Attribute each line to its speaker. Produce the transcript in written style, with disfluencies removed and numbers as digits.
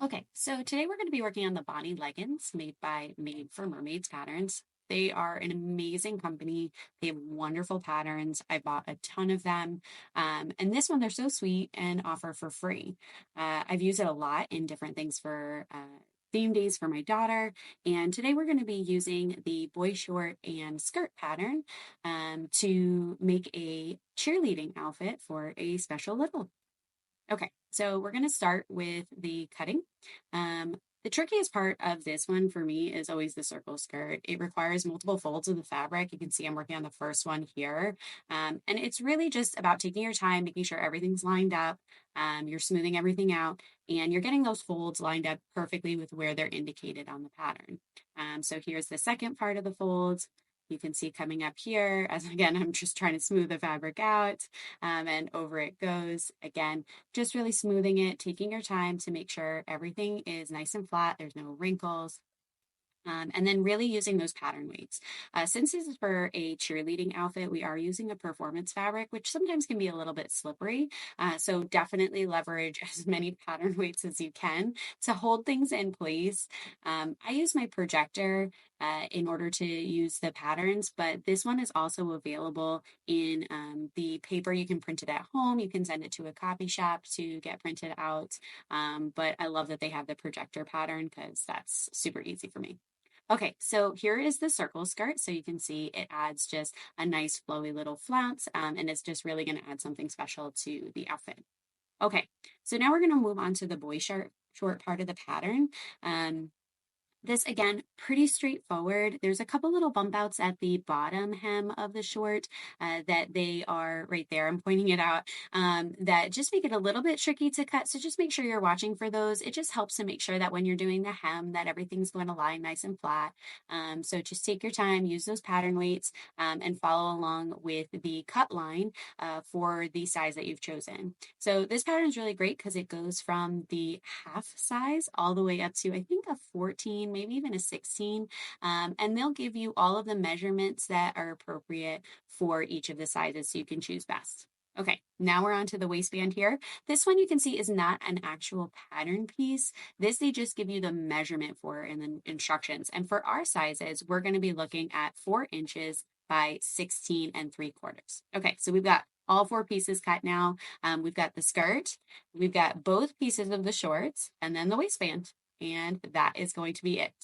Speaker 1: Okay, so today we're going to be working on the Bonny leggings made for Mermaids patterns. They are an amazing company. They have wonderful patterns. I bought a ton of them. And this one, they're so sweet and offer for free. I've used it a lot in different things for theme days for my daughter. And today we're going to be using the boy short and skirt pattern to make a cheerleading outfit for a special little. Okay, so we're going to start with the cutting. The trickiest part of this one for me is always the circle skirt. It requires multiple folds of the fabric. You can see I'm working on the first one here. And it's really just about taking your time, making sure everything's lined up. You're smoothing everything out, and you're getting those folds lined up perfectly with where they're indicated on the pattern. So here's the second part of the folds. You can see coming up here, as again, I'm just trying to smooth the fabric out, and over it goes. Again, just really smoothing it, taking your time to make sure everything is nice and flat, there's no wrinkles. And then really using those pattern weights. Since this is for a cheerleading outfit, we are using a performance fabric, which sometimes can be a little bit slippery. So definitely leverage as many pattern weights as you can to hold things in place. I use my projector in order to use the patterns, but this one is also available in the paper. You can print it at home. You can send it to a copy shop to get printed out. But I love that they have the projector pattern because that's super easy for me. Okay, so here is the circle skirt. So you can see it adds just a nice flowy little flounce, and it's just really going to add something special to the outfit. Okay, so now we're going to move on to the boy short part of the pattern. This again, pretty straightforward. There's a couple little bump outs at the bottom hem of the short that they are right there. I'm pointing it out that just make it a little bit tricky to cut. So just make sure you're watching for those. It just helps to make sure that when you're doing the hem that everything's going to lie nice and flat. So just take your time, use those pattern weights, and follow along with the cut line for the size that you've chosen. So this pattern is really great because it goes from the half size all the way up to I think a 14, maybe even a 16. And they'll give you all of the measurements that are appropriate for each of the sizes so you can choose best. Okay, now we're on to the waistband here. This one you can see is not an actual pattern piece. This they just give you the measurement for in the instructions. And for our sizes, we're going to be looking at 4 inches by 16 and 3/4. Okay, so we've got all four pieces cut now. We've got the skirt, we've got both pieces of the shorts, and then the waistband. And that is going to be it.